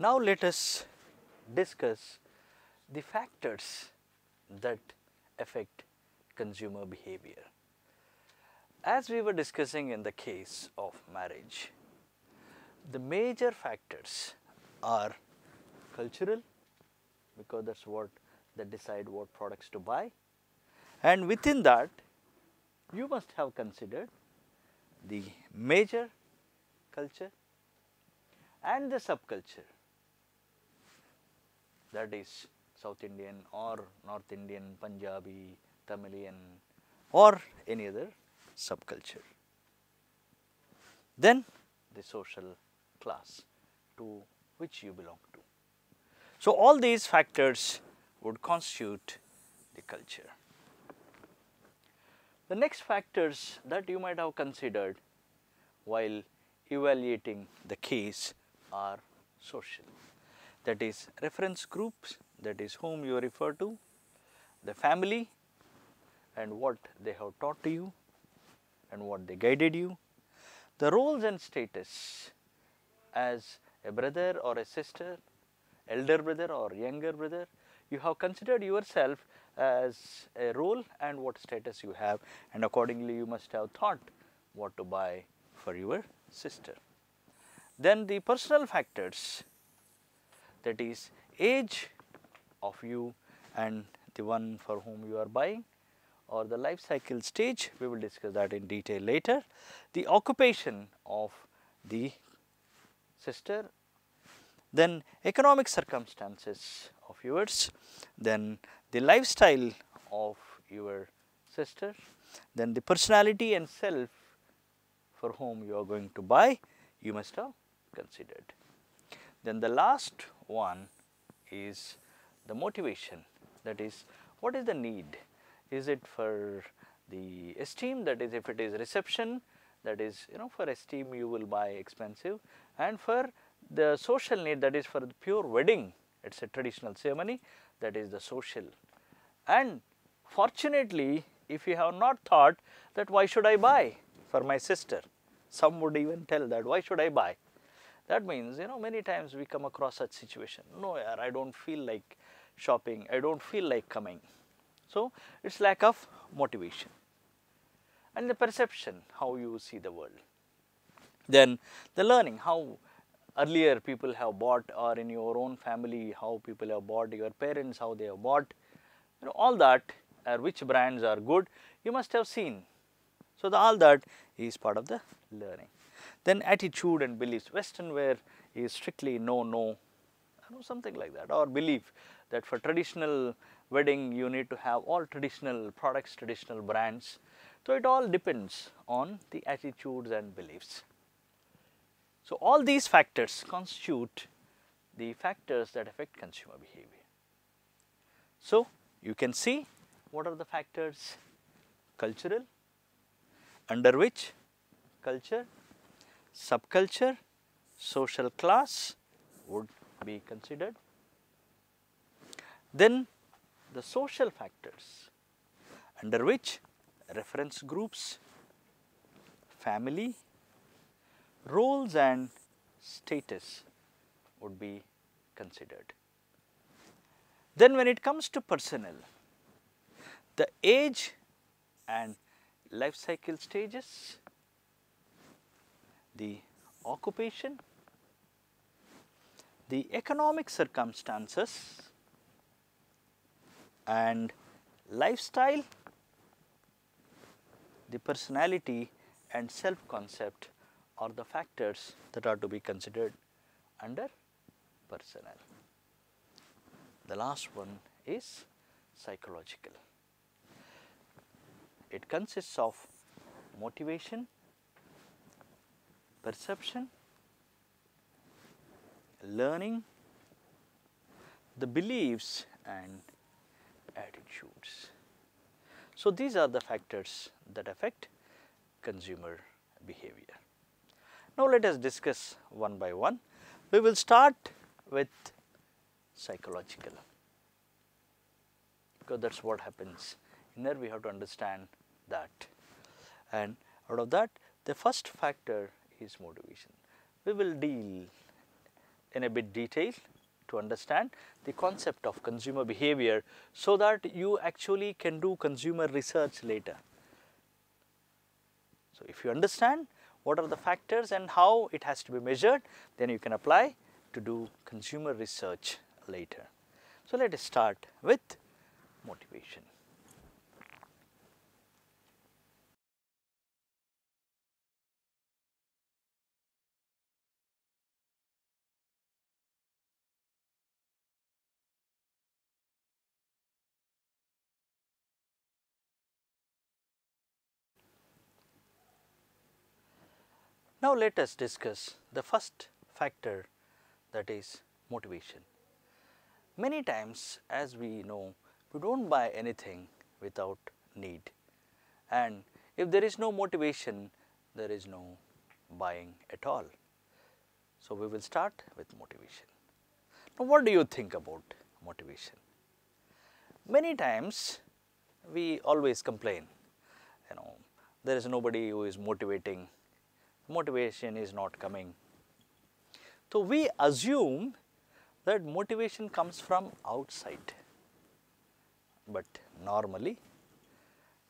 Now let us discuss the factors that affect consumer behavior. As we were discussing in the case of marriage, the major factors are cultural, because that is what they decide what products to buy, and within that you must have considered the major culture and the subculture, that is South Indian or North Indian, Punjabi, Tamilian or any other subculture. Then the social class to which you belong to. So, all these factors would constitute the culture. The next factors that you might have considered while evaluating the case are social, that is reference groups, that is whom you refer to, the family and what they have taught to you and what they guided you, the roles and status as a brother or a sister, elder brother or younger brother. You have considered yourself as a role and what status you have, and accordingly you must have thought what to buy for your sister. Then the personal factors, that is age of you and the one for whom you are buying, or the life cycle stage, we will discuss that in detail later. The occupation of the sister, then economic circumstances of yours, then the lifestyle of your sister, then the personality and self for whom you are going to buy, you must have considered. Then the last one is the motivation, that is what is the need. Is it for the esteem, that is if it is reception, that is for esteem you will buy expensive, and for the social need, that is for the pure wedding, it is a traditional ceremony, that is the social. And fortunately, if you have not thought that why should I buy for my sister, some would even tell that why should I buy. That means many times we come across such situation, no yaar, I do not feel like shopping, I do not feel like coming. So, it is lack of motivation. And the perception, how you see the world. Then the learning, how earlier people have bought, or in your own family how people have bought, your parents how they have bought, all that, which brands are good, you must have seen. So, all that is part of the learning. Then attitude and beliefs, western wear is strictly no, something like that, or belief that for traditional wedding you need to have all traditional products, traditional brands. So, it all depends on the attitudes and beliefs. So, all these factors constitute the factors that affect consumer behavior. So, you can see what are the factors: cultural, under which culture, subculture, social class would be considered. Then the social factors, under which reference groups, family, roles and status would be considered. Then when it comes to personnel, the age and life cycle stages, the occupation, the economic circumstances and lifestyle, the personality and self concept are the factors that are to be considered under personnel. The last one is psychological. It consists of motivation, perception, learning, the beliefs and attitudes. So, these are the factors that affect consumer behavior. Now, let us discuss one by one. We will start with psychological, because that is what happens. In there we have to understand that, and out of that the first factor is motivation. We will deal in a bit detail to understand the concept of consumer behavior so that you actually can do consumer research later. So, if you understand what are the factors and how it has to be measured, then you can apply to do consumer research later. So, let us start with motivation. Now, let us discuss the first factor, that is motivation. Many times, as we know, we do not buy anything without need, and if there is no motivation, there is no buying at all. So, we will start with motivation. Now, what do you think about motivation? Many times we always complain, there is nobody who is motivating, motivation is not coming. So, we assume that motivation comes from outside, but normally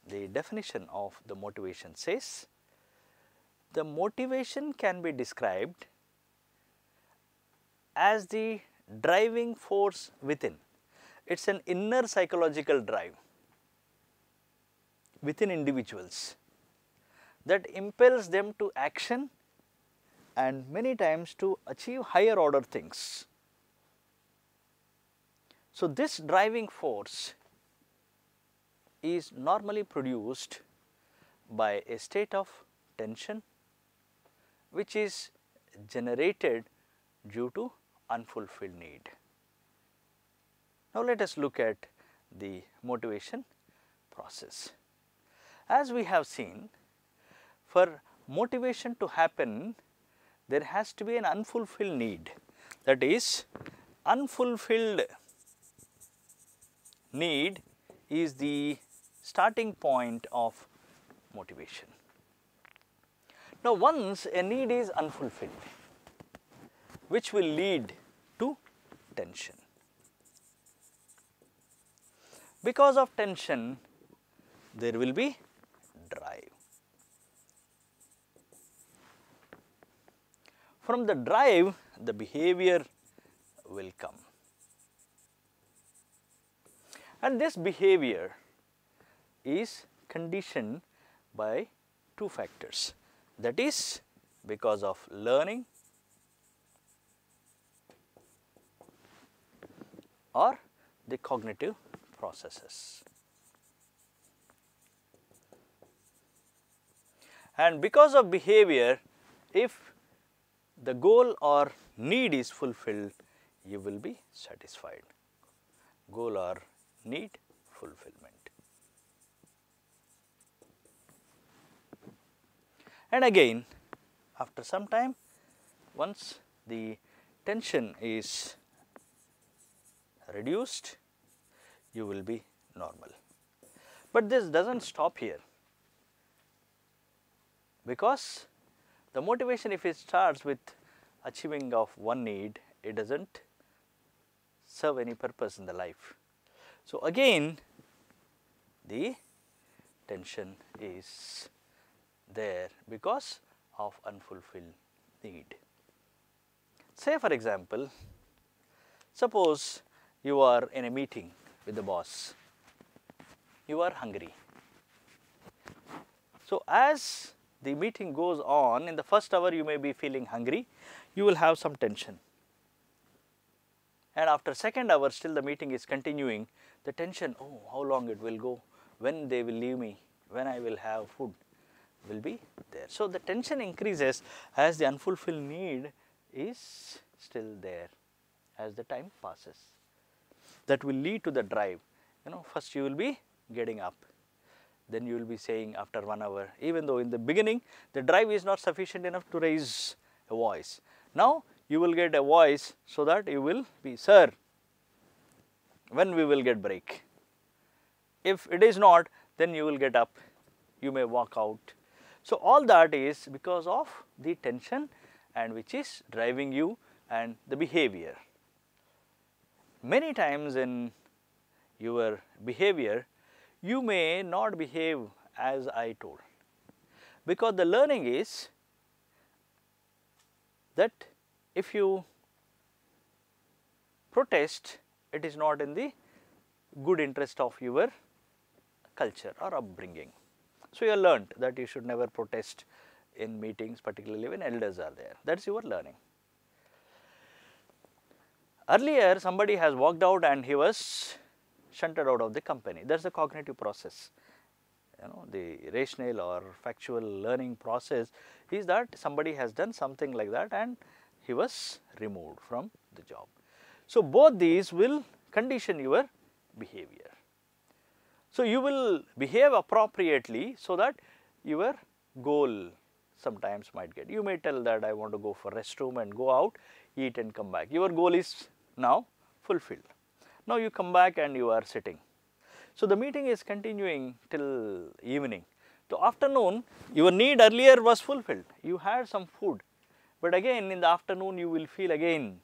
the definition of the motivation says the motivation can be described as the driving force within. It is an inner psychological drive within individuals that impels them to action and many times to achieve higher order things. So, this driving force is normally produced by a state of tension which is generated due to unfulfilled need. Now, let us look at the motivation process. As we have seen, for motivation to happen, there has to be an unfulfilled need. That is, unfulfilled need is the starting point of motivation. Now, once a need is unfulfilled, which will lead to tension. Because of tension, there will be drive. From the drive, the behavior will come. And this behavior is conditioned by two factors, that is because of learning or the cognitive processes. And because of behavior, if the goal or need is fulfilled, you will be satisfied. Goal or need fulfillment. And again, after some time, once the tension is reduced, you will be normal. But this does not stop here, because the motivation, if it starts with achieving of one need, it does not serve any purpose in the life. So, again the tension is there because of unfulfilled need. Say for example, suppose you are in a meeting with the boss, you are hungry. So, as the meeting goes on, in the first hour you may be feeling hungry, you will have some tension, and after second hour still the meeting is continuing, the tension, oh, how long it will go, when they will leave me, when I will have food, will be there. So, the tension increases as the unfulfilled need is still there as the time passes. That will lead to the drive. First you will be getting up, then you will be saying after 1 hour, even though in the beginning the drive is not sufficient enough to raise a voice. Now, you will get a voice so that you will be, sir, when we will get break. If it is not, then you will get up, you may walk out. So, all that is because of the tension and which is driving you and the behavior. Many times in your behavior, you may not behave as I told, because the learning is that if you protest, it is not in the good interest of your culture or upbringing. So, you have learnt that you should never protest in meetings, particularly when elders are there. That is your learning. Earlier, somebody has walked out and he was shunted out of the company. That is the cognitive process. The rational or factual learning process is that somebody has done something like that and he was removed from the job. So, both these will condition your behavior. So, you will behave appropriately so that your goal sometimes might get. You may tell that I want to go for restroom and go out, eat and come back. Your goal is now fulfilled. Now, you come back and you are sitting. So, the meeting is continuing till evening. So, afternoon your need earlier was fulfilled, you had some food, but again in the afternoon you will feel again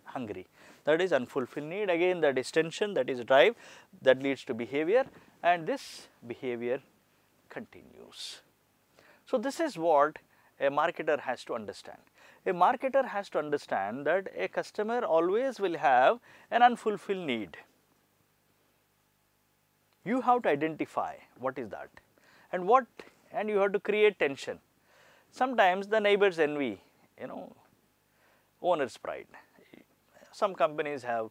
hungry. That is unfulfilled need, again that is tension, that is drive, that leads to behavior, and this behavior continues. So, this is what a marketer has to understand. A marketer has to understand that a customer always will have an unfulfilled need. You have to identify what is that and you have to create tension. Sometimes the neighbors envy, owner's pride. Some companies have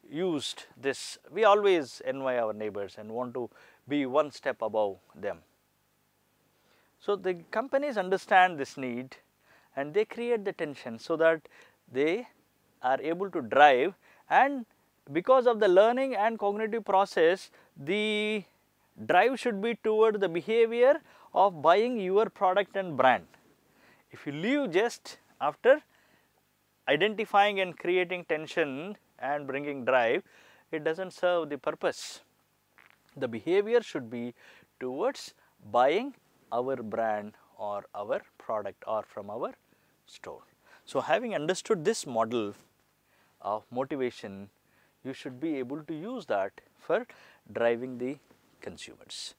used this. We always envy our neighbors and want to be one step above them. So, the companies understand this need and they create the tension so that they are able to drive, and because of the learning and cognitive process, the drive should be toward the behavior of buying your product and brand. If you leave just after identifying and creating tension and bringing drive, it does not serve the purpose. The behavior should be towards buying our brand or our product or from our store. So, having understood this model of motivation, you should be able to use that for driving the consumers.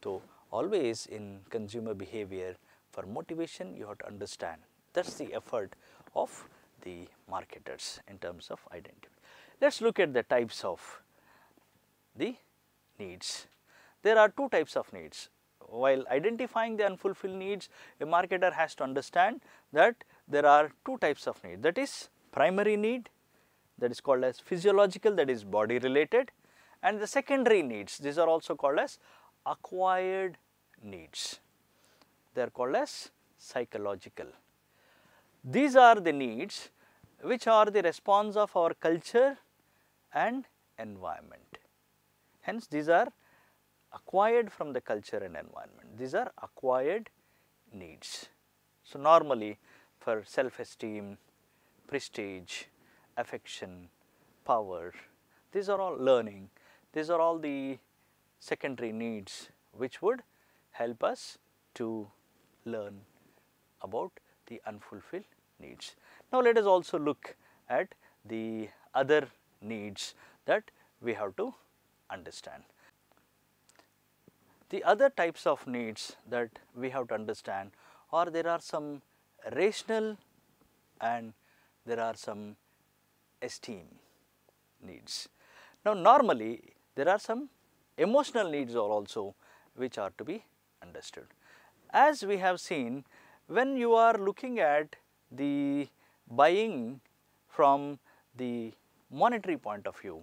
So, always in consumer behavior, for motivation you have to understand, that is the effort of the marketers in terms of identity. Let us look at the types of the needs. There are two types of needs. While identifying the unfulfilled needs, a marketer has to understand that there are two types of need, that is primary need, that is called as physiological, that is body related, and the secondary needs, these are also called as acquired needs, they are called as psychological. These are the needs which are the response of our culture and environment. Hence, these are acquired from the culture and environment. These are acquired needs. So, normally for self-esteem, prestige, affection, power, these are all learning, these are all the secondary needs which would help us to learn about the unfulfilled needs. Now, let us also look at the other needs that we have to understand. The other types of needs that we have to understand are there are some rational and there are some esteem needs. Now, normally there are some emotional needs also which are to be understood. As we have seen, when you are looking at the buying from the monetary point of view,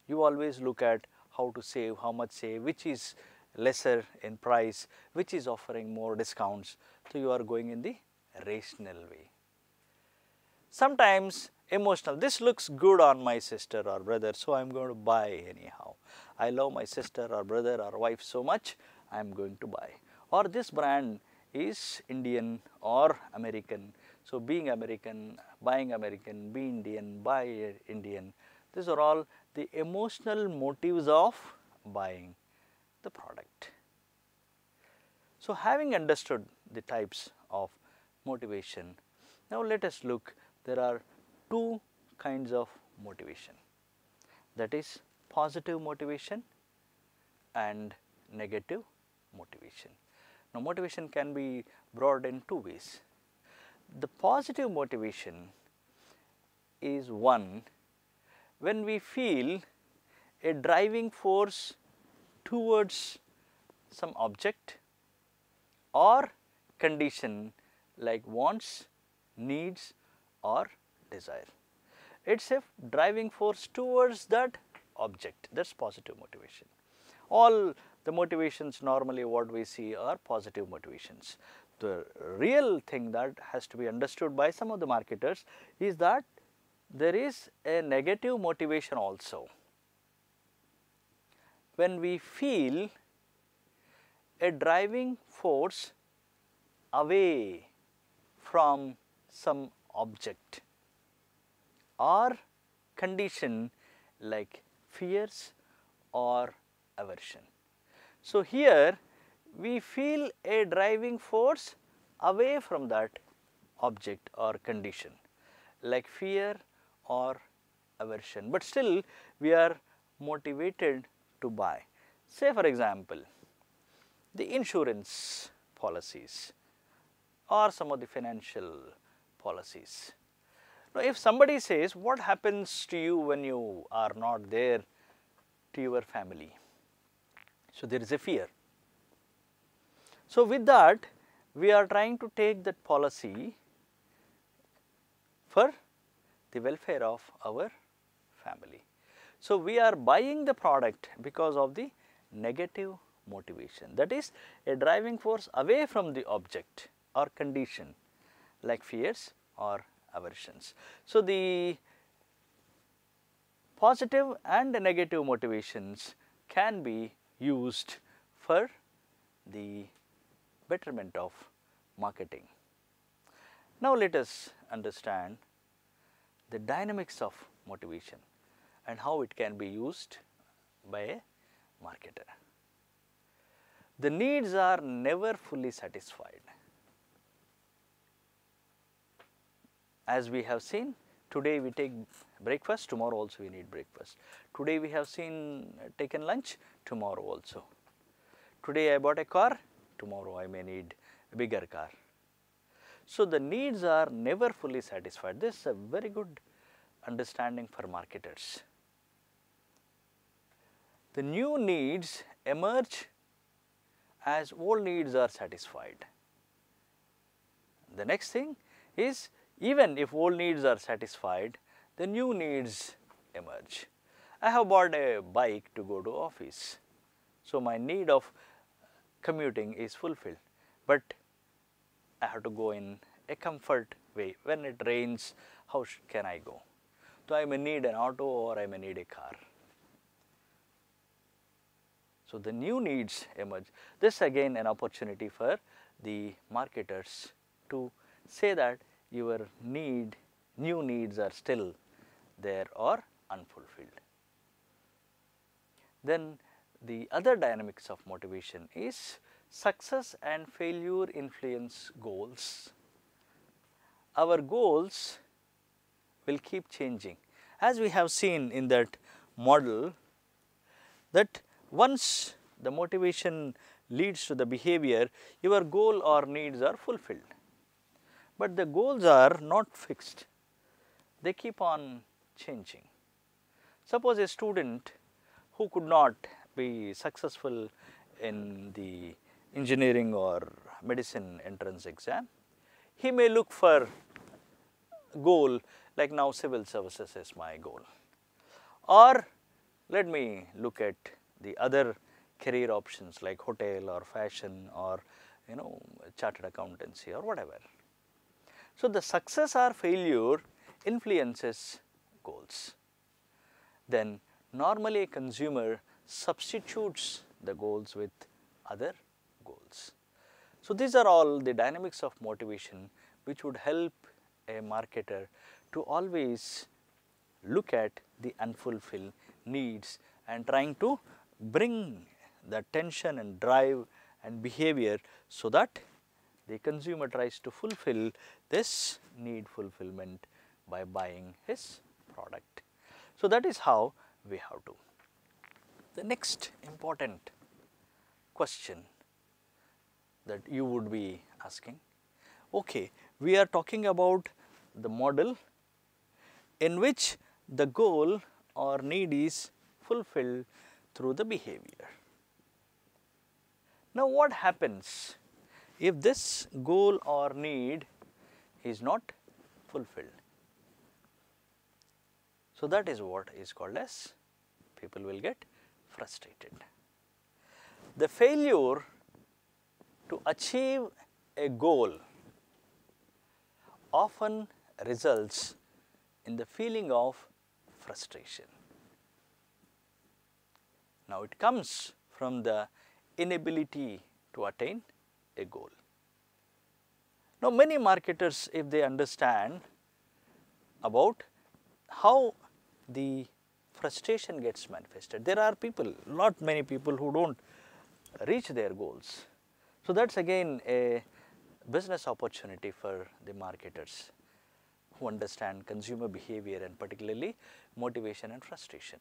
you always look at how to save, how much save, which is lesser in price, which is offering more discounts. So, you are going in the rational way. Sometimes emotional, this looks good on my sister or brother, so I am going to buy anyhow. I love my sister or brother or wife so much, I am going to buy. Or this brand is Indian or American, so being American, buying American, be Indian, buy Indian. These are all the emotional motives of buying the product. So, having understood the types of motivation, now let us look there are two kinds of motivation, that is positive motivation and negative motivation. Now, motivation can be brought in two ways. The positive motivation is one when we feel a driving force towards some object or condition like wants, needs or desire. It is a driving force towards that object, that is positive motivation. All the motivations normally what we see are positive motivations. The real thing that has to be understood by some of the marketers is that there is a negative motivation also. When we feel a driving force away from some object or condition like fears or aversion. So, here we feel a driving force away from that object or condition like fear or aversion, but still we are motivated to buy. Say for example, the insurance policies or some of the financial policies. Now, if somebody says what happens to you when you are not there to your family, so there is a fear. So, with that we are trying to take that policy for the welfare of our family. So, we are buying the product because of the negative motivation, that is a driving force away from the object or condition like fears or aversions. So, the positive and negative motivations can be used for the betterment of marketing. Now, let us understand the dynamics of motivation and how it can be used by a marketer. The needs are never fully satisfied. As we have seen, today we take breakfast, tomorrow also we need breakfast. Today we have taken lunch, tomorrow also. Today I bought a car, tomorrow I may need a bigger car. So, the needs are never fully satisfied. This is a very good understanding for marketers. The new needs emerge as old needs are satisfied. The next thing is, even if old needs are satisfied, the new needs emerge. I have bought a bike to go to office, so my need of commuting is fulfilled, but I have to go in a comfort way. When it rains, how can I go? So, I may need an auto or I may need a car. So, the new needs emerge. This again an opportunity for the marketers to say that your new needs are still there or unfulfilled. Then the other dynamics of motivation is success and failure influence goals. Our goals will keep changing. As we have seen in that model, that once the motivation leads to the behavior, your goal or needs are fulfilled. But the goals are not fixed, they keep on changing. Suppose a student who could not be successful in the engineering or medicine entrance exam, he may look for goal like now civil services is my goal, or let me look at the other career options like hotel or fashion or chartered accountancy or whatever. So, the success or failure influences goals. Then normally a consumer substitutes the goals with other goals. So, these are all the dynamics of motivation which would help a marketer to always look at the unfulfilled needs and trying to bring the tension and drive and behavior so that the consumer tries to fulfill this need fulfillment by buying his product. So, that is how we have to. The next important question that you would be asking, okay, we are talking about the model in which the goal or need is fulfilled through the behavior. Now, what happens if this goal or need is not fulfilled? So, that is what is called as people will get frustrated. The failure to achieve a goal often results in the feeling of frustration. Now, it comes from the inability to attain a goal. Now, many marketers, if they understand about how the frustration gets manifested, there are people, not many people who do not reach their goals. So, that is again a business opportunity for the marketers who understand consumer behavior and particularly motivation and frustration.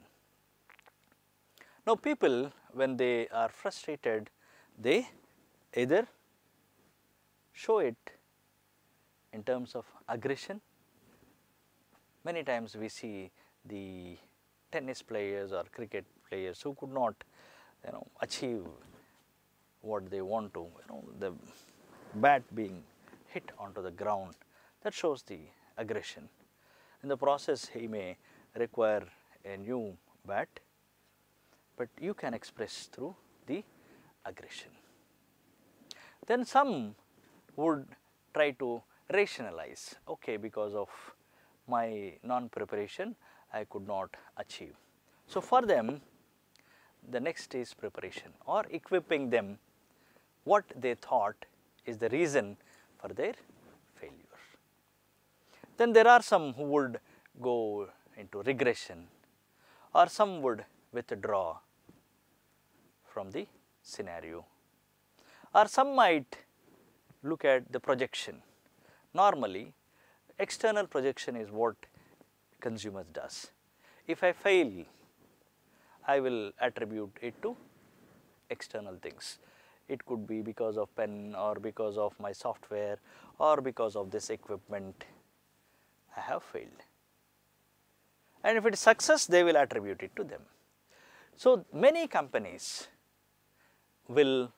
Now, people when they are frustrated, they either show it in terms of aggression. Many times we see the tennis players or cricket players who could not achieve what they want to, the bat being hit onto the ground, that shows the aggression. In the process he may require a new bat, but you can express through the aggression. Then some would try to rationalize, okay, because of my non-preparation I could not achieve. So, for them the next is preparation or equipping them what they thought is the reason for their failure. Then there are some who would go into regression, or some would withdraw from the scenario, or some might look at the projection. Normally external projection is what consumers does. If I fail, I will attribute it to external things. It could be because of pen, or because of my software, or because of this equipment I have failed. And if it is success, they will attribute it to them. So, many companies will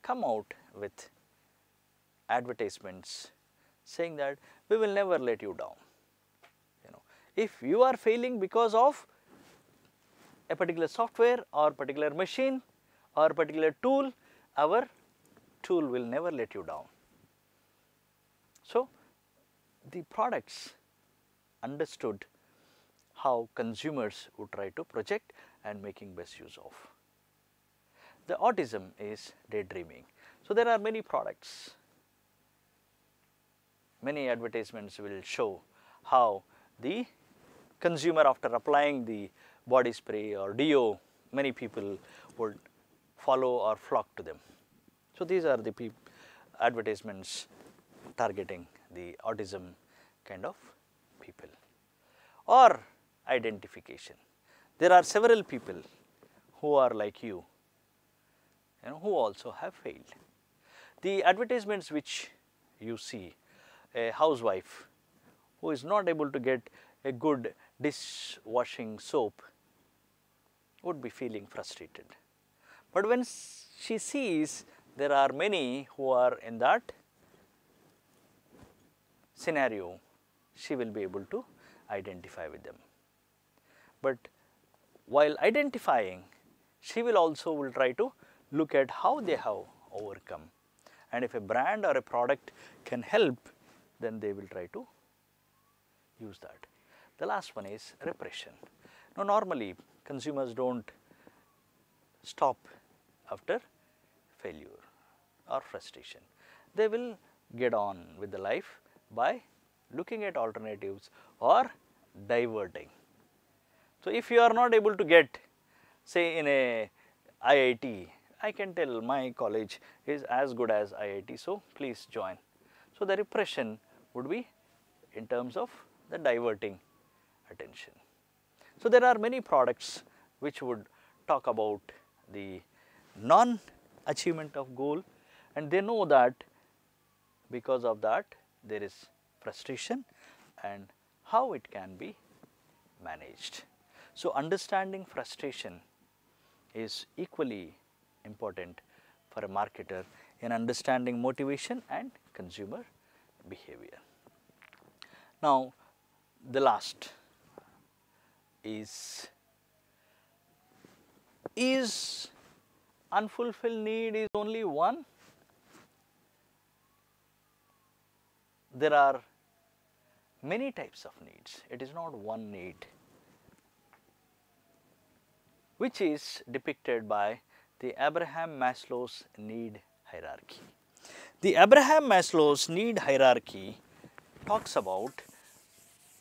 come out with advertisements saying that we will never let you down. If you are failing because of a particular software or particular machine or particular tool, our tool will never let you down. So, the products understood how consumers would try to project and making best use of. The autism is daydreaming. So, there are many products, many advertisements will show how the consumer, after applying the body spray or deo, many people would follow or flock to them. So, these are the advertisements targeting the autism kind of people. Or identification. There are several people who are like you, who also have failed. The advertisements which you see, a housewife who is not able to get a good dishwashing soap would be feeling frustrated. But when she sees there are many who are in that scenario, she will be able to identify with them. But while identifying, she will also try to look at how they have overcome, and if a brand or a product can help, then they will try to use that. The last one is repression. Now, normally consumers do not stop after failure or frustration. They will get on with the life by looking at alternatives or diverting. So, if you are not able to get, say, in a IIT, I can tell my college is as good as IIT, so please join. So, the repression would be in terms of the diverting attention. So, there are many products which would talk about the non-achievement of goal, and they know that because of that there is frustration and how it can be managed. So, understanding frustration is equally important for a marketer in understanding motivation and consumer behavior. Now, the last is unfulfilled need is only one? There are many types of needs, it is not one need, which is depicted by the Abraham Maslow's need hierarchy. The Abraham Maslow's need hierarchy talks about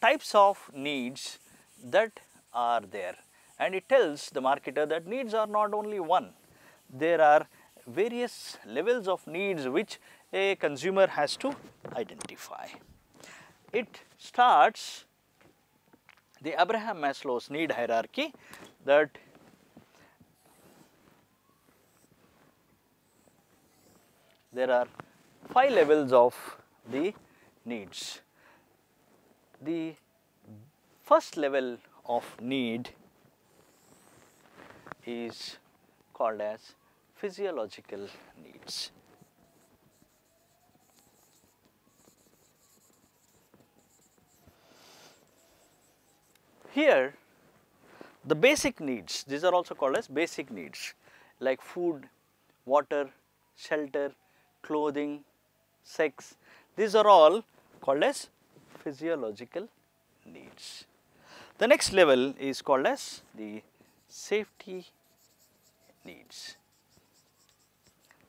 types of needs that are there, and it tells the marketer that needs are not only one, there are various levels of needs which a consumer has to identify. It starts the Abraham Maslow's need hierarchy that there are 5 levels of the needs. The first level of need is called as physiological needs. Here the basic needs, these are also called as basic needs like food, water, shelter, clothing, sex, these are all called as physiological needs. The next level is called as the safety needs.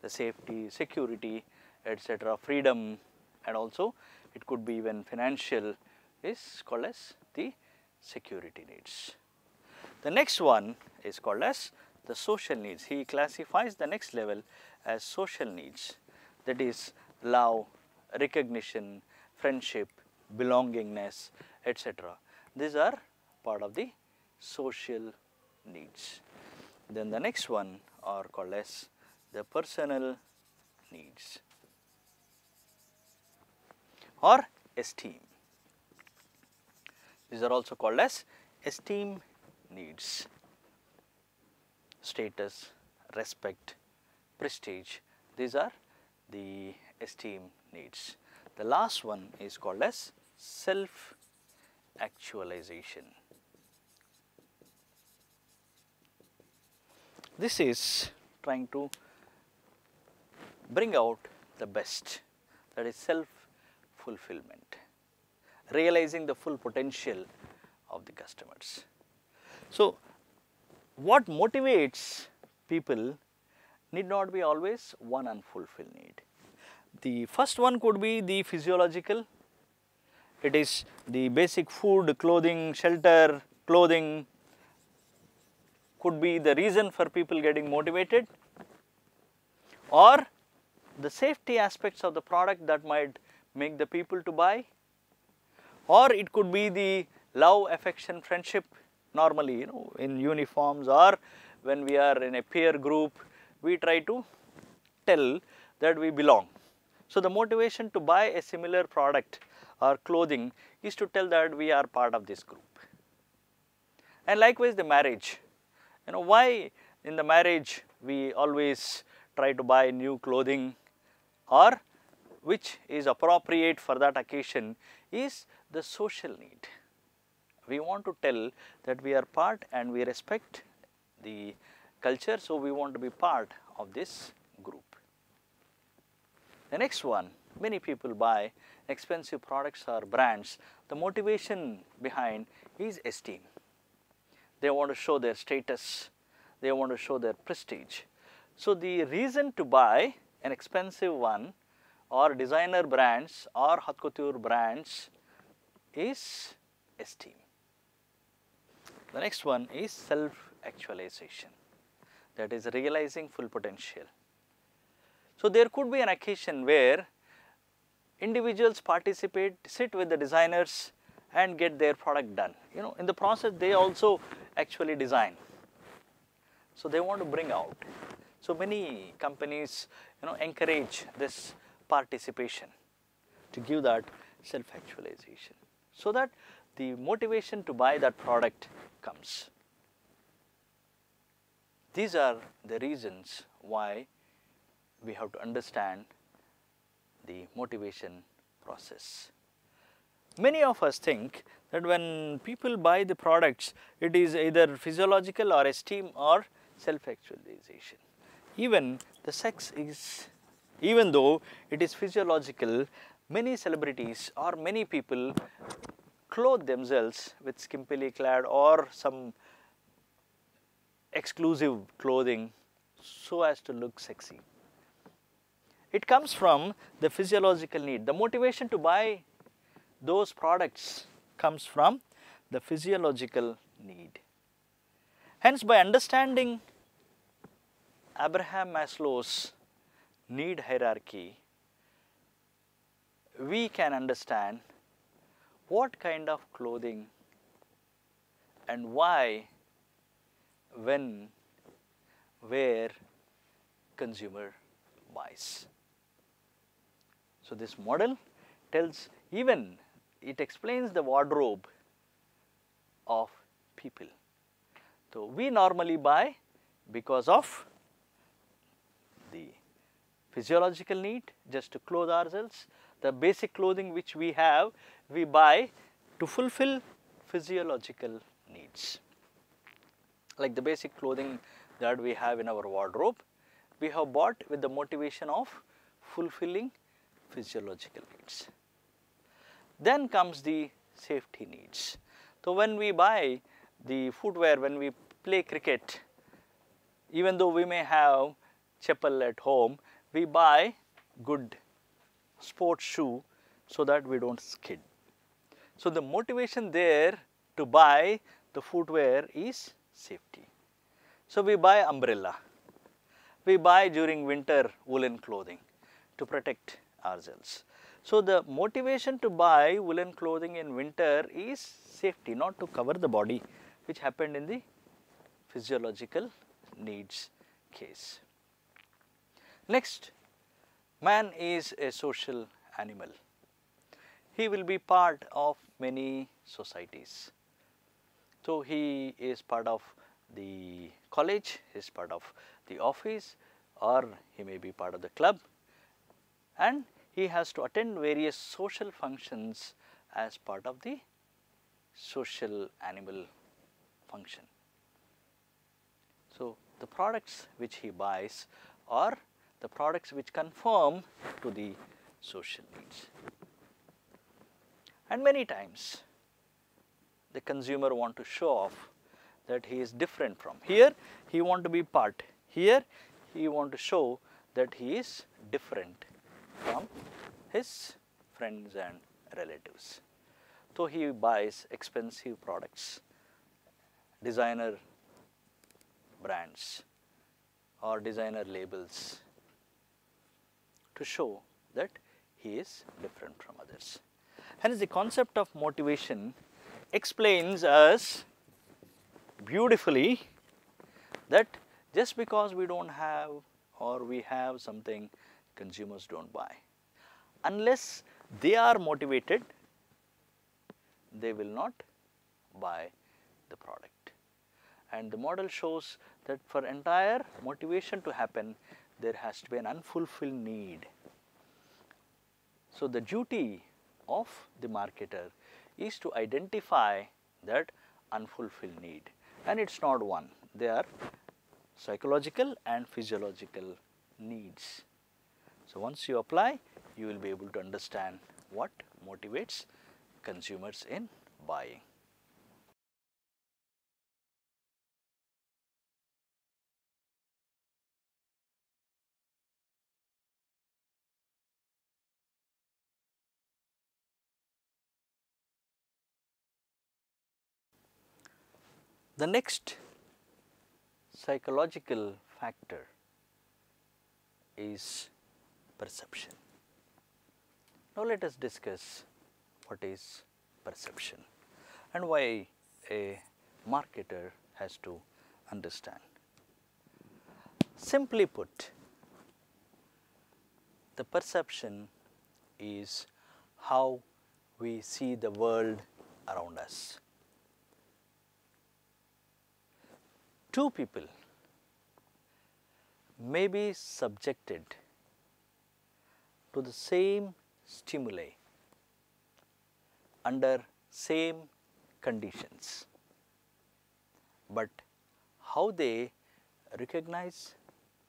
The safety, security, etc., freedom, and also it could be even financial is called as the security needs. The next one is called as the social needs. He classifies the next level as social needs, that is love, recognition, friendship, belongingness, etc. These are part of the social needs. Then the next one are called as the personal needs or esteem. These are also called as esteem needs. Status, respect, prestige, these are the esteem needs. The last one is called as self-actualization. This is trying to bring out the best, that is self-fulfillment, realizing the full potential of the customers. So, what motivates people need not be always one unfulfilled need. The first one could be the physiological, it is the basic food, clothing, shelter, clothing could be the reason for people getting motivated, or the safety aspects of the product that might make the people to buy, or it could be the love, affection, friendship. Normally, in uniforms or when we are in a peer group, we try to tell that we belong. So, the motivation to buy a similar product or clothing is to tell that we are part of this group. And likewise the marriage, why in the marriage we always try to buy new clothing or which is appropriate for that occasion is the social need. We want to tell that we are part and we respect the culture, so we want to be part of this group. The next one, many people buy expensive products or brands. The motivation behind is esteem. They want to show their status, they want to show their prestige. So, the reason to buy an expensive one or designer brands or haute couture brands is esteem. The next one is self-actualization, that is realizing full potential. So, there could be an occasion where individuals participate, sit with the designers and get their product done. In the process they also actually design. So they want to bring out. So many companies encourage this participation to give that self-actualization, so that the motivation to buy that product comes. These are the reasons why we have to understand the motivation process. Many of us think that when people buy the products, it is either physiological or esteem or self-actualization. Even the sex is, even though it is physiological, many celebrities or many people clothe themselves with skimpily clad or some exclusive clothing so as to look sexy. It comes from the physiological need. The motivation to buy those products comes from the physiological need. Hence, by understanding Abraham Maslow's need hierarchy, we can understand what kind of clothing and why, when, where consumer buys. So this model tells, even it explains the wardrobe of people. So we normally buy because of the physiological need, just to clothe ourselves. The basic clothing which we have, we buy to fulfill physiological needs. Like the basic clothing that we have in our wardrobe, we have bought with the motivation of fulfilling physiological needs. Then comes the safety needs. So when we buy the footwear, when we play cricket, even though we may have chappal at home, we buy good sports shoe so that we don't skid. So the motivation there to buy the footwear is safety. So we buy umbrella, we buy during winter woolen clothing to protect ourselves. So the motivation to buy woolen clothing in winter is safety, not to cover the body, which happened in the physiological needs case. Next, man is a social animal. He will be part of many societies. So he is part of the college, he is part of the office, or he may be part of the club, and he has to attend various social functions as part of the social animal function. So the products which he buys are the products which conform to the social needs. And many times the consumer want to show off that he is different from. Here he want to be part, here he want to show that he is different from his friends and relatives. So he buys expensive products, designer brands or designer labels to show that he is different from others. Hence the concept of motivation explains us beautifully that just because we don't have or we have something, consumers don't buy. Unless they are motivated, they will not buy the product. And the model shows that for entire motivation to happen, there has to be an unfulfilled need. So the duty of the marketer is to identify that unfulfilled need, and it's not one, they are psychological and physiological needs. So once you apply, you will be able to understand what motivates consumers in buying. The next psychological factor is perception. Now let us discuss what is perception and why a marketer has to understand. Simply put, the perception is how we see the world around us. Two people may be subjected to the same stimuli under same conditions, but how they recognize,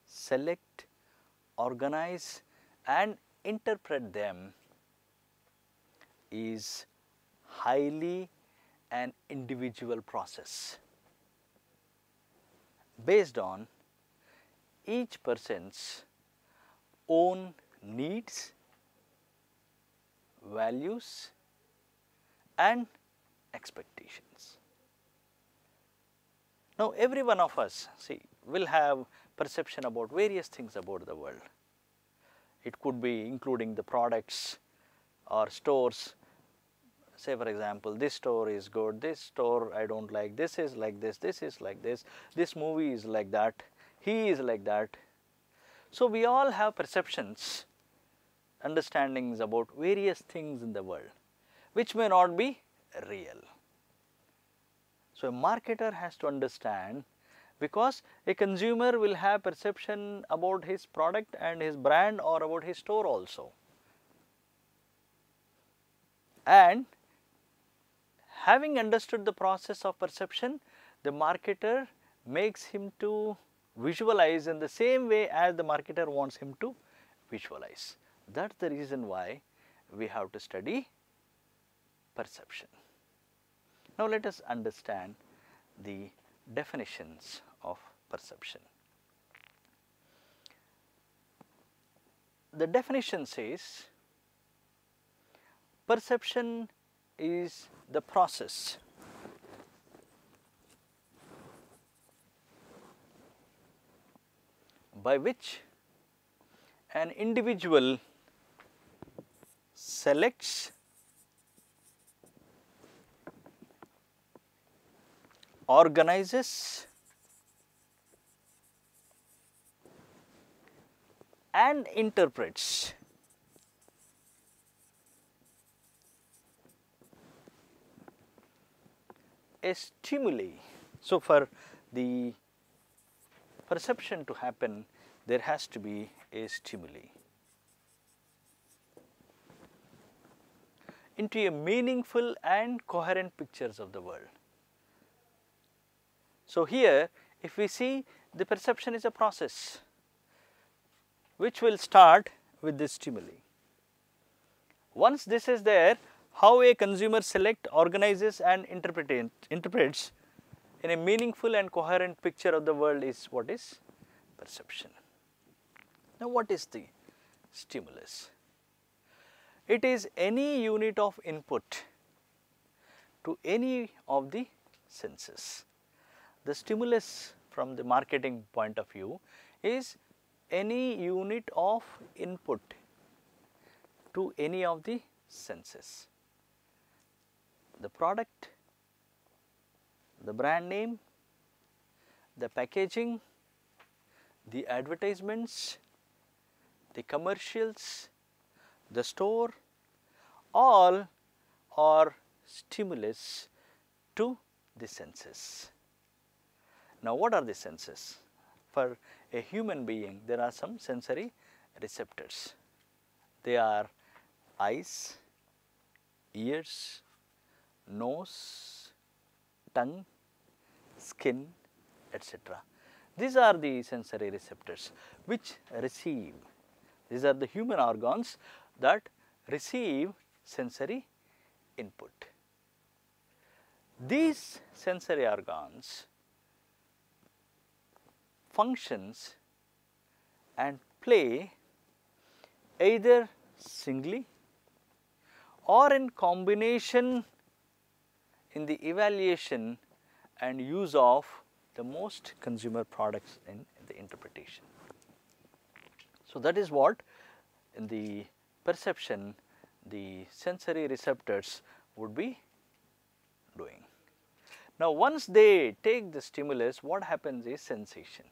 select, organize and interpret them is highly an individual process based on each person's own needs, values and expectations. Now, every one of us will have perception about various things about the world. It could be including the products or stores. Say for example, this store is good, this store I do not like, this is like this is like this movie is like that, he is like that. So, we all have perceptions, understandings about various things in the world which may not be real. So, a marketer has to understand, because a consumer will have perception about his product and his brand or about his store also, and having understood the process of perception, the marketer makes him to visualize in the same way as the marketer wants him to visualize. That is the reason why we have to study perception. Now, let us understand the definitions of perception. The definition says, perception is the process by which an individual selects, organizes and interprets a stimuli. So, for the perception to happen, there has to be a stimuli into a meaningful and coherent pictures of the world. So, here if we see, the perception is a process which will start with this stimuli. Once this is there, how a consumer select, organizes and interprets in a meaningful and coherent picture of the world is what is perception. Now, what is the stimulus? It is any unit of input to any of the senses. The stimulus from the marketing point of view is any unit of input to any of the senses. The product, the brand name, the packaging, the advertisements, the commercials, the store, all are stimulus to the senses. Now, what are the senses? For a human being, there are some sensory receptors. They are eyes, ears, nose, tongue, skin, etc. These are the sensory receptors which receive. These are the human organs that receive sensory input. These sensory organs functions and play either singly or in combination in the evaluation and use of the most consumer products in the interpretation. So, that is what in the perception the sensory receptors would be doing. Now, once they take the stimulus, what happens is sensation.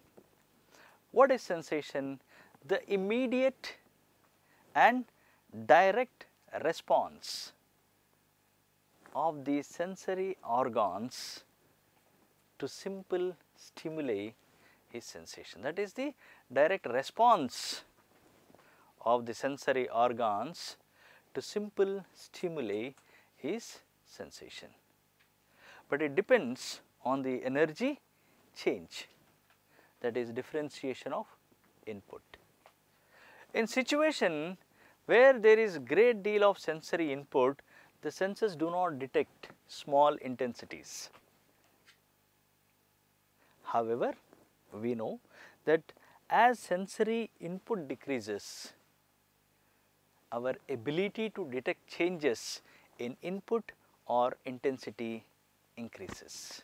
What is sensation? The immediate and direct response of the sensory organs to simple stimuli is sensation. That is the direct response of the sensory organs to simple stimuli is sensation. But it depends on the energy change, that is differentiation of input. In situation where there is great deal of sensory input, the senses do not detect small intensities. However, we know that as sensory input decreases, our ability to detect changes in input or intensity increases.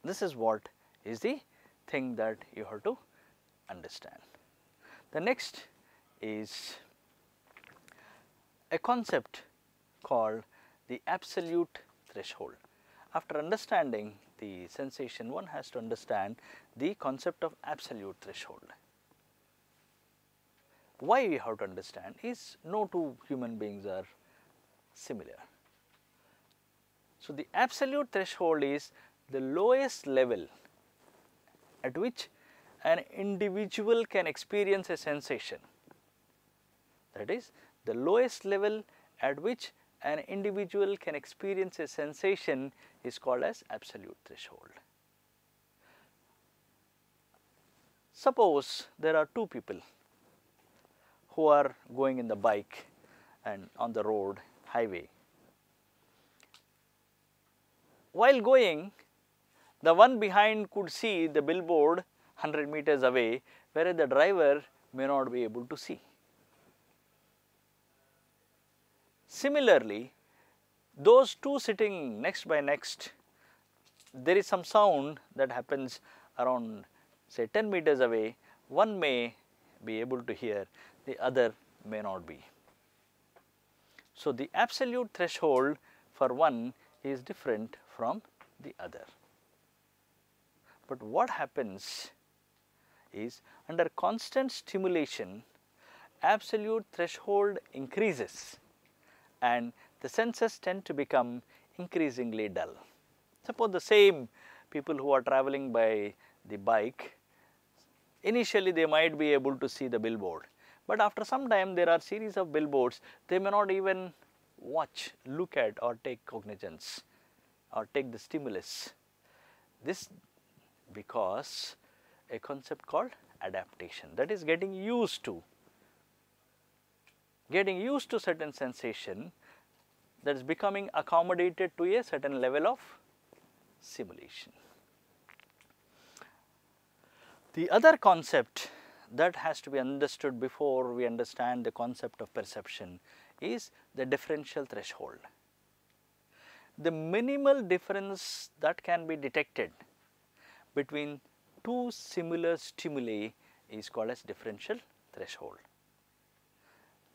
This is what is the thing that you have to understand. The next is a concept called the absolute threshold. After understanding the sensation, one has to understand the concept of absolute threshold. Why we have to understand is no two human beings are similar. So, the absolute threshold is the lowest level at which an individual can experience a sensation. That is, the lowest level at which an individual can experience a sensation is called as absolute threshold. Suppose there are two people who are going in the bike and on the road, highway. While going, the one behind could see the billboard 100 meters away, whereas the driver may not be able to see. Similarly, those two sitting next by next, there is some sound that happens around say 10 meters away, one may be able to hear, the other may not be. So, the absolute threshold for one is different from the other. But what happens is under constant stimulation, absolute threshold increases and the senses tend to become increasingly dull. Suppose the same people who are traveling by the bike, initially they might be able to see the billboard, but after some time there are series of billboards, they may not even watch, look at or take cognizance or take the stimulus. This because a concept called adaptation, that is getting used to certain sensation, that is becoming accommodated to a certain level of simulation. The other concept that has to be understood before we understand the concept of perception is the differential threshold. The minimal difference that can be detected between two similar stimuli is called as differential threshold.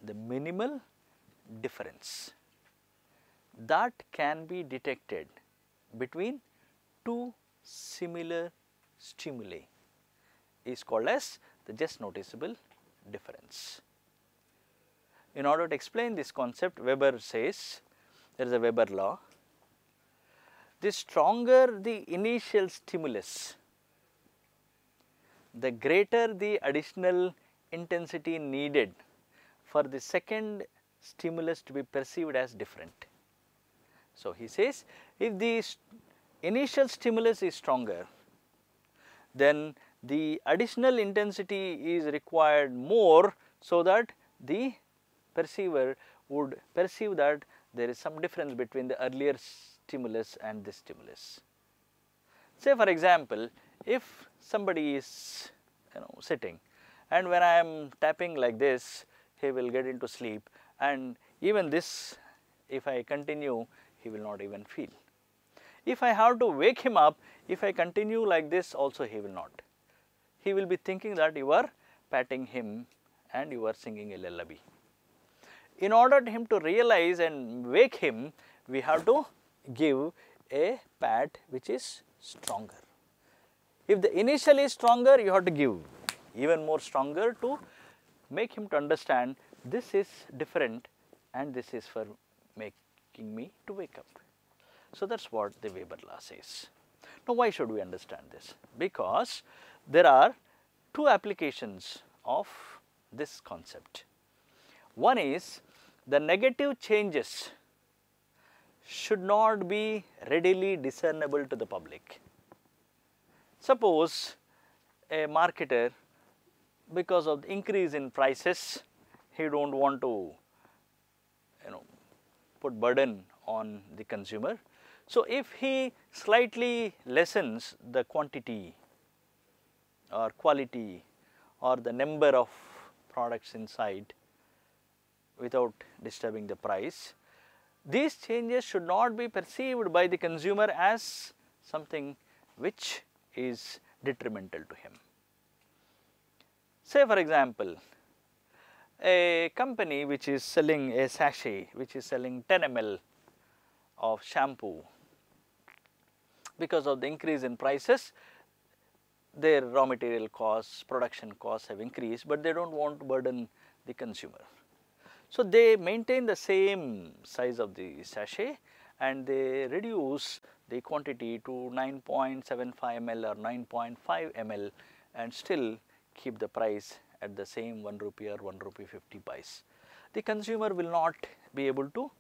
The minimal difference that can be detected between two similar stimuli is called as the just noticeable difference. In order to explain this concept, Weber says, there is a Weber law, the stronger the initial stimulus, the greater the additional intensity needed for the second stimulus to be perceived as different. So, he says if the initial stimulus is stronger, then the additional intensity is required more, so that the perceiver would perceive that there is some difference between the earlier stimulus and this stimulus. Say for example, if somebody is sitting and when I am tapping like this, he will get into sleep, and even this, if I continue, he will not even feel. If I have to wake him up, if I continue like this also, he will not. He will be thinking that you are patting him and you are singing a lullaby. In order for him to realize and wake him, we have to give a pat which is stronger. If the initial is stronger, you have to give even more stronger to make him to understand this is different and this is for making me to wake up. So, that is what the Weber law says. Now, why should we understand this? Because there are two applications of this concept. One is the negative changes should not be readily discernible to the public. Suppose a marketer, because of the increase in prices, he do not want to put burden on the consumer. So, if he slightly lessens the quantity or quality or the number of products inside without disturbing the price, these changes should not be perceived by the consumer as something which is detrimental to him. Say for example, a company which is selling a sachet, which is selling 10 ml of shampoo, because of the increase in prices, their raw material costs, production costs have increased, but they do not want to burden the consumer. So, they maintain the same size of the sachet and they reduce the quantity to 9.75 ml or 9.5 ml and still keep the price at the same 1 rupee or 1 rupee 50 paise. The consumer will not be able to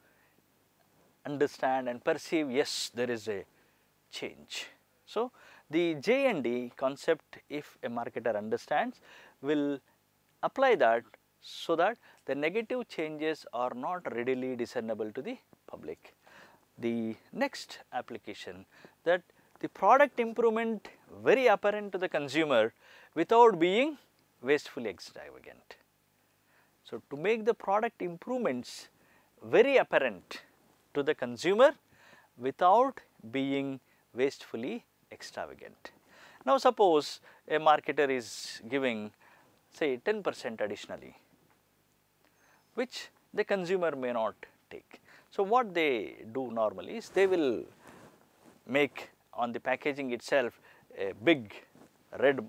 understand and perceive, yes, there is a change. So, the J&D concept, if a marketer understands, will apply that so that the negative changes are not readily discernible to the public. The next application, that the product improvement very apparent to the consumer without being wastefully extravagant. So, to make the product improvements very apparent to the consumer without being wastefully extravagant. Now, suppose a marketer is giving say 10% additionally, which the consumer may not take. So, what they do normally is they will make on the packaging itself a big red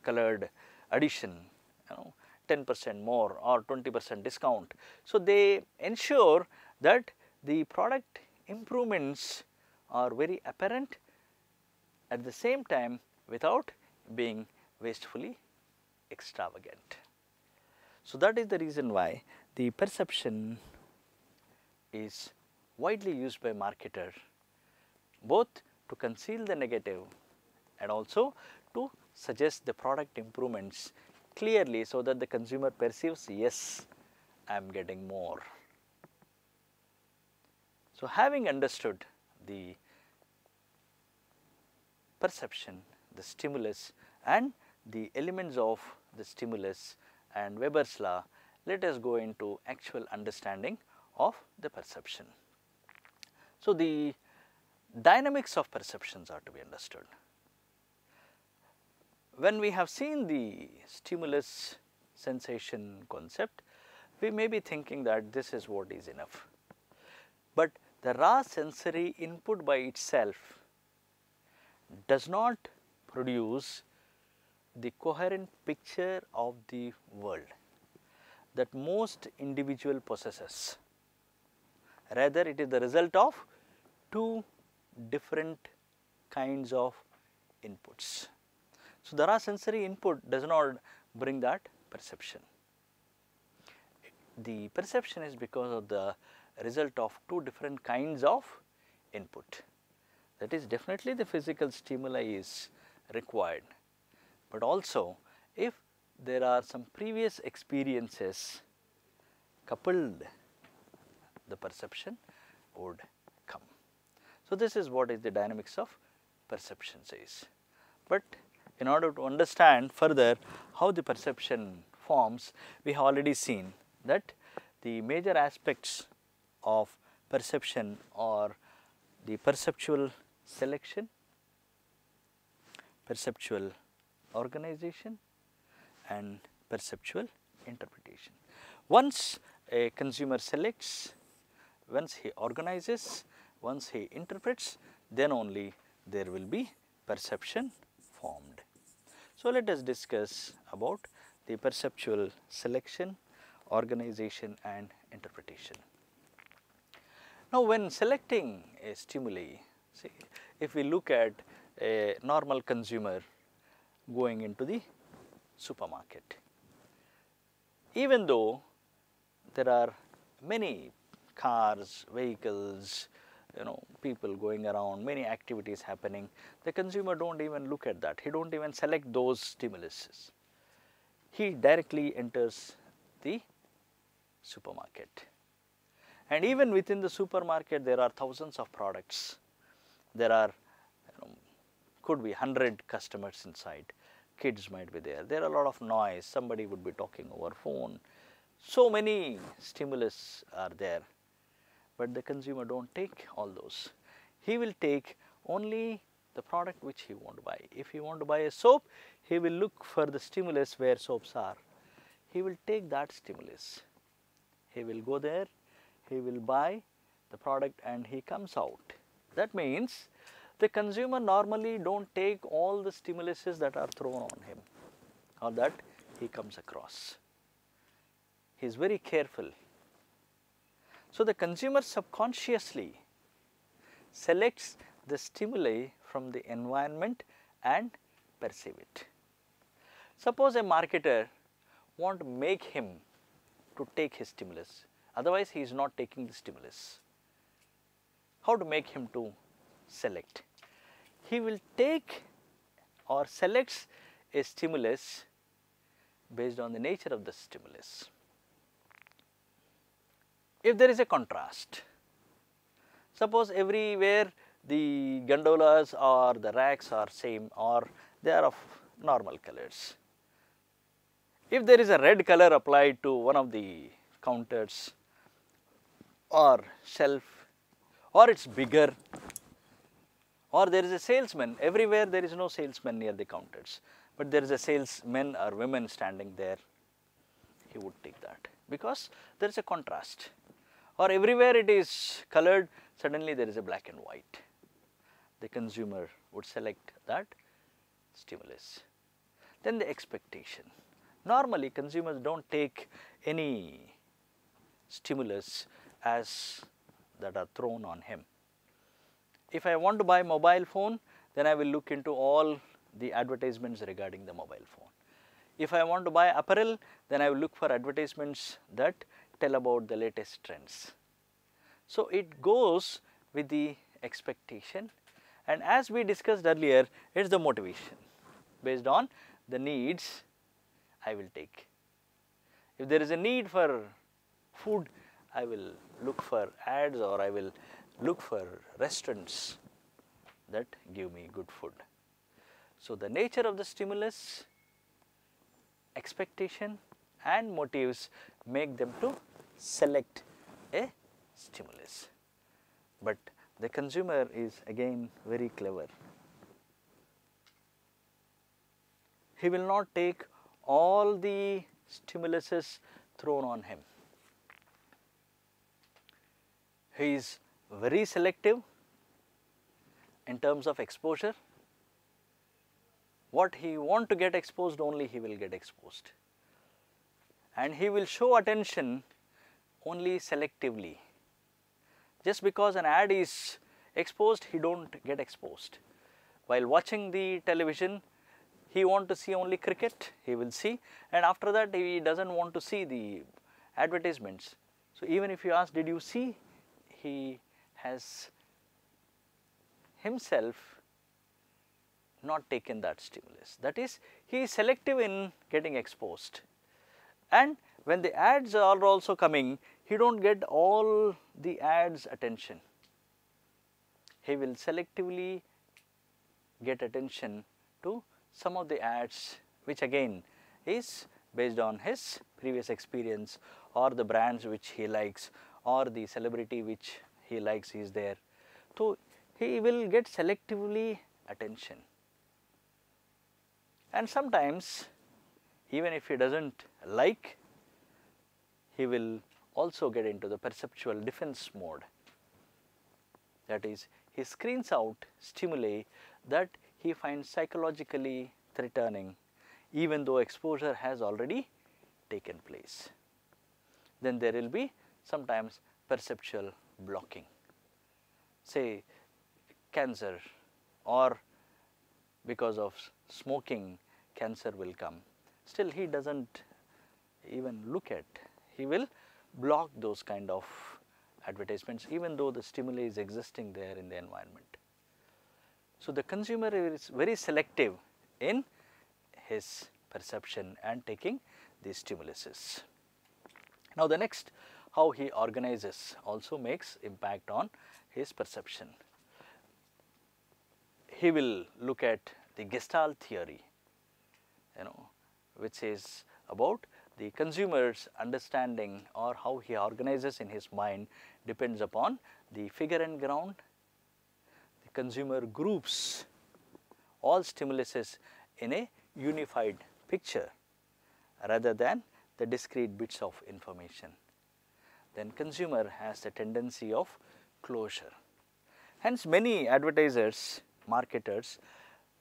colored addition, 10% more or 20% discount. So, they ensure that the product improvements are very apparent at the same time without being wastefully extravagant. So, that is the reason why the perception is widely used by marketer, both to conceal the negative and also to suggest the product improvements clearly so that the consumer perceives, yes, I am getting more. So, having understood the perception, the stimulus and the elements of the stimulus and Weber's law, let us go into actual understanding of the perception. So, the dynamics of perceptions are to be understood. When we have seen the stimulus sensation concept, we may be thinking that this is what is enough, but the raw sensory input by itself does not produce the coherent picture of the world that most individual possesses. Rather, it is the result of two different kinds of inputs. So, the raw sensory input does not bring that perception. The perception is because of the result of two different kinds of input. That is, definitely the physical stimuli is required, but also if there are some previous experiences coupled, the perception would come. So, this is what is the dynamics of perception says. But in order to understand further how the perception forms, we have already seen that the major aspects of perception are the perceptual selection, perceptual organization and perceptual interpretation. Once a consumer selects, once he organizes, Once he interprets, then only there will be perception formed. So, let us discuss about the perceptual selection, organization and interpretation. Now, when selecting a stimuli, see, if we look at a normal consumer going into the supermarket, even though there are many cars, vehicles, people going around, many activities happening, the consumer don't even look at that. He don't even select those stimuluses. He directly enters the supermarket. And even within the supermarket, there are thousands of products. There are, could be 100 customers inside. Kids might be there. There are a lot of noise. Somebody would be talking over phone. So many stimulus are there. But the consumer don't take all those. He will take only the product which he want to buy. If he want to buy a soap, he will look for the stimulus where soaps are. He will take that stimulus. He will go there, he will buy the product and he comes out. That means the consumer normally don't take all the stimuluses that are thrown on him or that he comes across. He is very careful. So, the consumer subconsciously selects the stimuli from the environment and perceive it. Suppose a marketer want to make him to take his stimulus, otherwise he is not taking the stimulus. How to make him to select? He will take or selects a stimulus based on the nature of the stimulus. If there is a contrast, suppose everywhere the gondolas or the racks are same or they are of normal colors. If there is a red color applied to one of the counters or shelf, or it is bigger, or there is a salesman, everywhere there is no salesman near the counters, but there is a salesman or women standing there, he would take that because there is a contrast. Or everywhere it is colored, suddenly there is a black and white. The consumer would select that stimulus. Then the expectation. Normally consumers don't take any stimulus as that are thrown on him. If I want to buy mobile phone, then I will look into all the advertisements regarding the mobile phone. If I want to buy apparel, then I will look for advertisements that tell about the latest trends. So, it goes with the expectation, and as we discussed earlier, it is the motivation. Based on the needs, I will take. If there is a need for food, I will look for ads or I will look for restaurants that give me good food. So, the nature of the stimulus, expectation and motives make them to select a stimulus. But the consumer is again very clever. He will not take all the stimuluses thrown on him. He is very selective in terms of exposure. What he want to get exposed, only he will get exposed. And he will show attention only selectively. Just because an ad is exposed, he don't get exposed. While watching the television, he want to see only cricket, he will see, and after that he doesn't want to see the advertisements. So, even if you ask, did you see, he has himself not taken that stimulus. That is, he is selective in getting exposed. And when the ads are also coming, he don't get all the ads attention. He will selectively get attention to some of the ads, which again is based on his previous experience or the brands which he likes or the celebrity which he likes is there. So, he will get selectively attention. And sometimes even if he does not like, he will also get into the perceptual defense mode. That is, he screens out stimuli that he finds psychologically threatening even though exposure has already taken place. Then there will be sometimes perceptual blocking, say cancer, or because of smoking cancer will come. Still he does not even look at, he will block those kind of advertisements even though the stimuli is existing there in the environment. So, the consumer is very selective in his perception and taking these stimuluses. Now, the next, how he organizes also makes impact on his perception. He will look at the Gestalt theory, which is about the consumer's understanding or how he organizes in his mind depends upon the figure and ground. The consumer groups all stimuluses in a unified picture rather than the discrete bits of information. Then consumer has a tendency of closure. Hence, many advertisers, marketers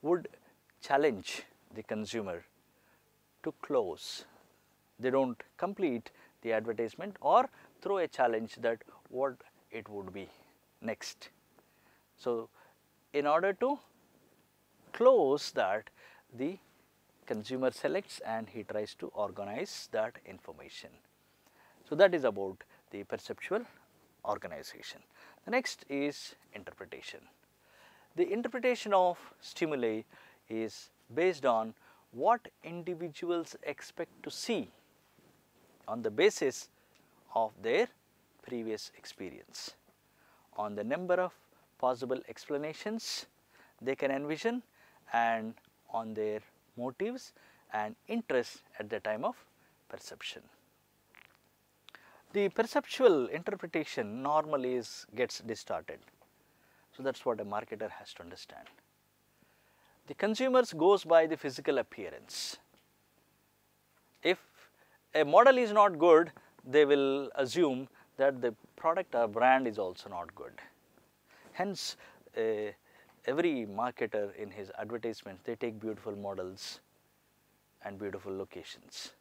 would challenge the consumer to close. They do not complete the advertisement or throw a challenge that what it would be next. So, in order to close that, the consumer selects and he tries to organize that information. So, that is about the perceptual organization. The next is interpretation. The interpretation of stimuli is based on what individuals expect to see on the basis of their previous experience, on the number of possible explanations they can envision, and on their motives and interests at the time of perception. The perceptual interpretation normally gets distorted. So, that is what a marketer has to understand. The consumers goes by the physical appearance. If a model is not good, they will assume that the product or brand is also not good. Hence, every marketer in his advertisements, they take beautiful models and beautiful locations.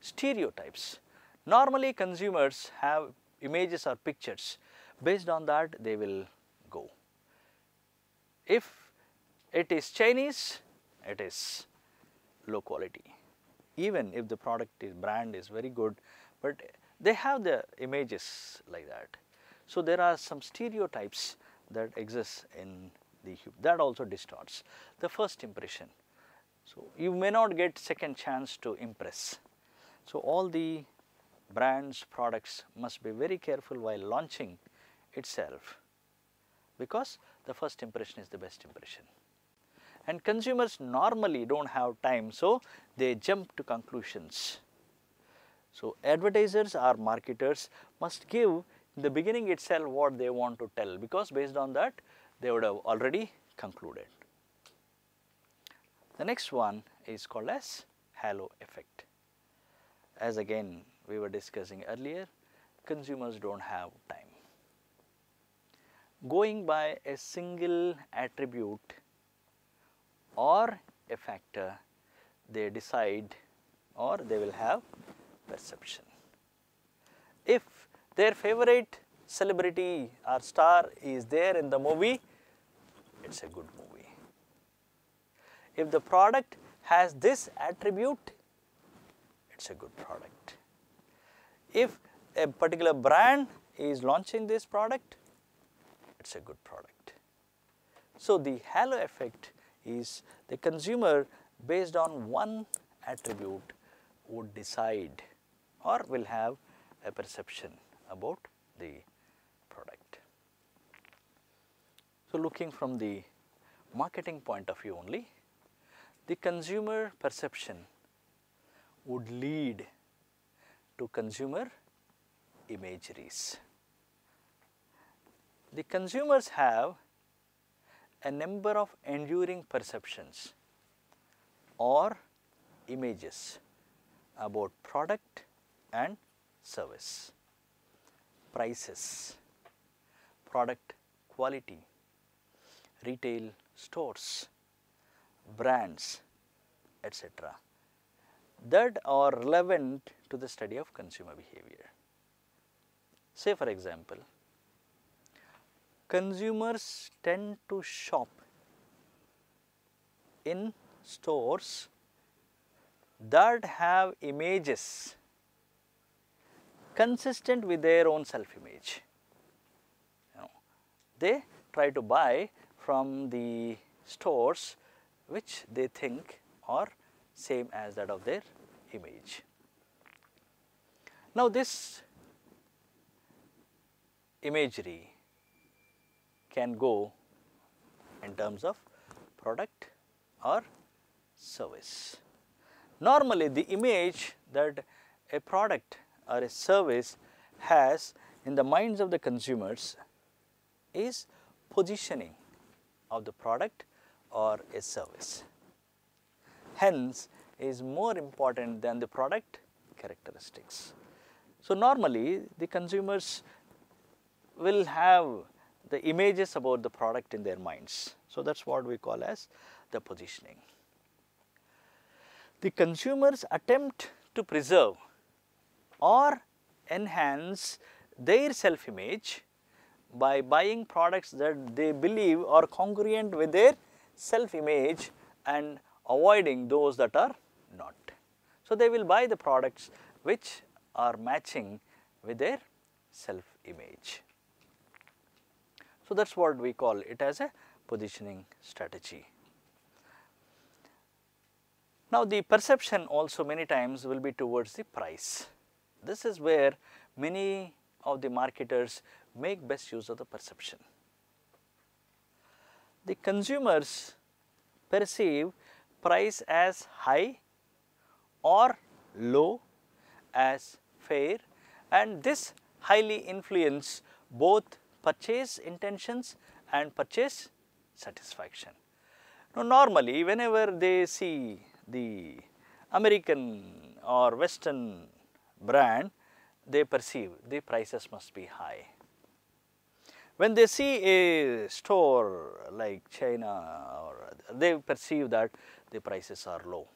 Stereotypes. Normally consumers have images or pictures, based on that they will go. If it is Chinese, it is low quality, even if the product is brand is very good, but they have the images like that. So, there are some stereotypes that exist in the that also distorts the first impression. So, you may not get second chance to impress. So, all the brands, products must be very careful while launching itself, because the first impression is the best impression. And consumers normally do not have time, so they jump to conclusions. So, advertisers or marketers must give in the beginning itself what they want to tell, because based on that they would have already concluded. The next one is called as halo effect. As again we were discussing earlier, consumers do not have time. Going by a single attribute or a factor, they decide or they will have perception. If their favorite celebrity or star is there in the movie, it is a good movie. If the product has this attribute, it is a good product. If a particular brand is launching this product, it is a good product. So, the halo effect is the consumer based on one attribute would decide or will have a perception about the product. So, looking from the marketing point of view only, the consumer perception would lead to consumer imageries. The consumers have a number of enduring perceptions or images about product and service, prices, product quality, retail stores, brands, etc., that are relevant to the study of consumer behavior. Say for example, consumers tend to shop in stores that have images consistent with their own self-image. They try to buy from the stores which they think are same as that of their image. Now, this imagery can go in terms of product or service. Normally, the image that a product or a service has in the minds of the consumers is positioning of the product or a service. Hence, is more important than the product characteristics. So, normally the consumers will have the images about the product in their minds. So, that is what we call as the positioning. The consumers attempt to preserve or enhance their self-image by buying products that they believe are congruent with their self-image and avoiding those that are not. So, they will buy the products which are matching with their self-image. So, that is what we call it as a positioning strategy. Now, the perception also many times will be towards the price. This is where many of the marketers make best use of the perception. The consumers perceive price as high or low, as fair, and this highly influence both purchase intentions and purchase satisfaction. Now, normally whenever they see the American or Western brand, they perceive the prices must be high. When they see a store like China, or they perceive that the prices are low,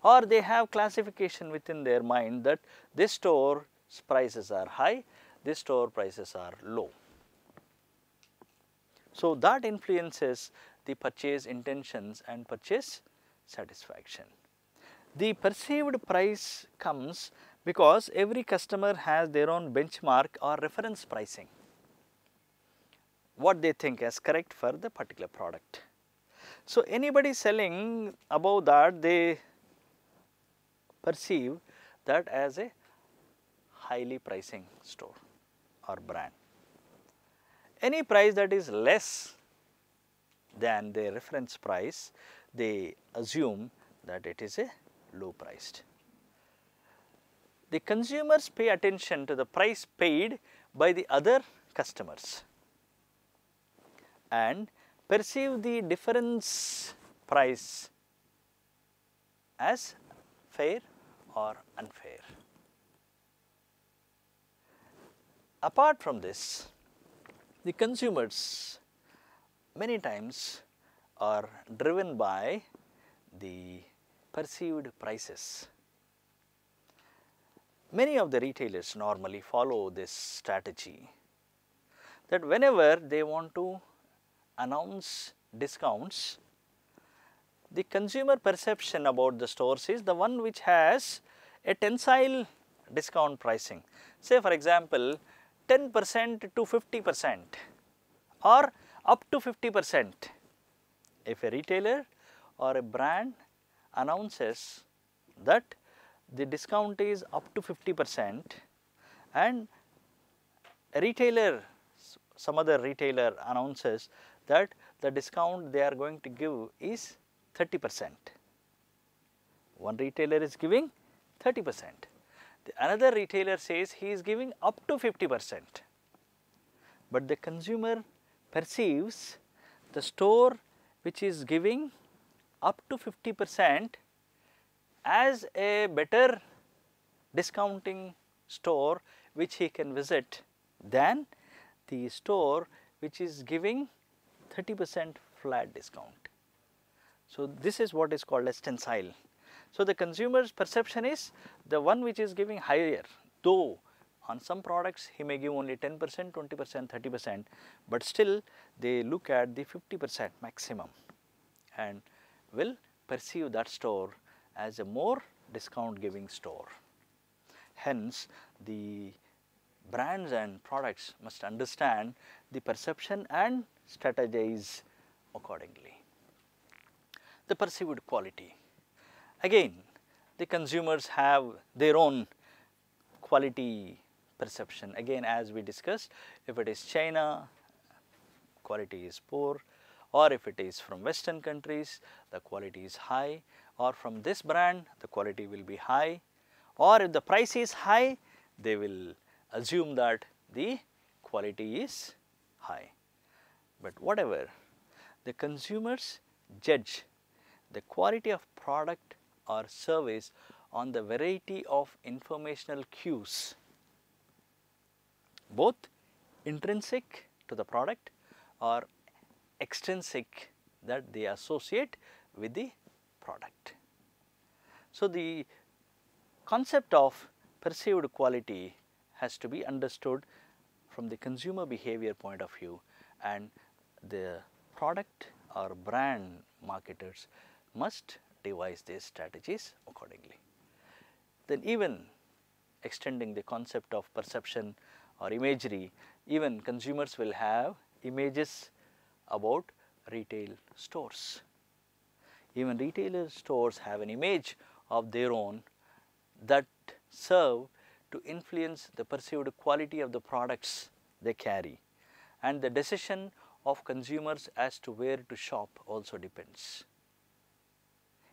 or they have classification within their mind that this store's prices are high, this store prices are low. So, that influences the purchase intentions and purchase satisfaction. The perceived price comes because every customer has their own benchmark or reference pricing, what they think as correct for the particular product. So, anybody selling above that, they perceive that as a highly pricing store or brand. Any price that is less than their reference price, they assume that it is a low priced. The consumers pay attention to the price paid by the other customers and perceive the difference price as fair or unfair. Apart from this, the consumers many times are driven by the perceived prices. Many of the retailers normally follow this strategy, that whenever they want to announce discounts, the consumer perception about the stores is the one which has a tensile discount pricing. Say for example, 10% to 50% or up to 50%. If a retailer or a brand announces that the discount is up to 50% and a retailer, some other retailer announces that the discount they are going to give is 30%. One retailer is giving 30%. Another retailer says he is giving up to 50%. But the consumer perceives the store which is giving up to 50% as a better discounting store which he can visit than the store which is giving 30% flat discount. So, this is what is called as tensile. So, the consumer's perception is the one which is giving higher, though on some products he may give only 10%, 20%, 30%, but still they look at the 50% maximum and will perceive that store as a more discount giving store. Hence, the brands and products must understand the perception and strategize accordingly. The perceived quality. Again, the consumers have their own quality perception. Again, as we discussed, if it is China, quality is poor, or if it is from Western countries, the quality is high, or from this brand, the quality will be high, or if the price is high, they will assume that the quality is high. But whatever, the consumers judge the quality of product or service on the variety of informational cues, both intrinsic to the product or extrinsic that they associate with the product. So, the concept of perceived quality has to be understood from the consumer behavior point of view, and the product or brand marketers must devise their strategies accordingly. Then even extending the concept of perception or imagery, even consumers will have images about retail stores. Even retailer stores have an image of their own that serve to influence the perceived quality of the products they carry, and the decision of consumers as to where to shop also depends.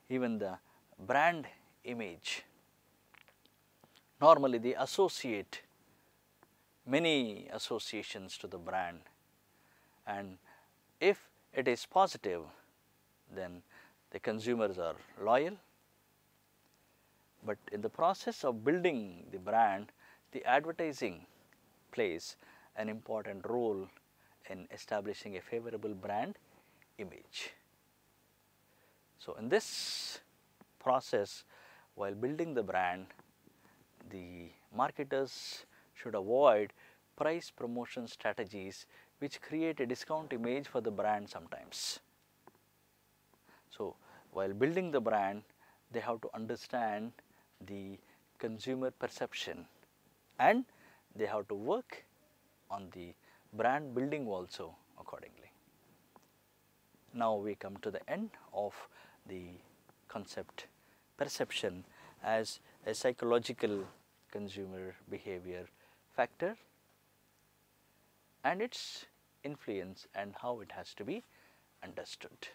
Even the brand image, normally they associate many associations to the brand, and if it is positive, then the consumers are loyal. But in the process of building the brand, the advertising plays an important role in establishing a favorable brand image. So, in this process, while building the brand, the marketers should avoid price promotion strategies which create a discount image for the brand sometimes. So, while building the brand, they have to understand the consumer perception, and they have to work on the brand building also accordingly. Now, we come to the end of the concept perception as a psychological consumer behavior factor and its influence and how it has to be understood.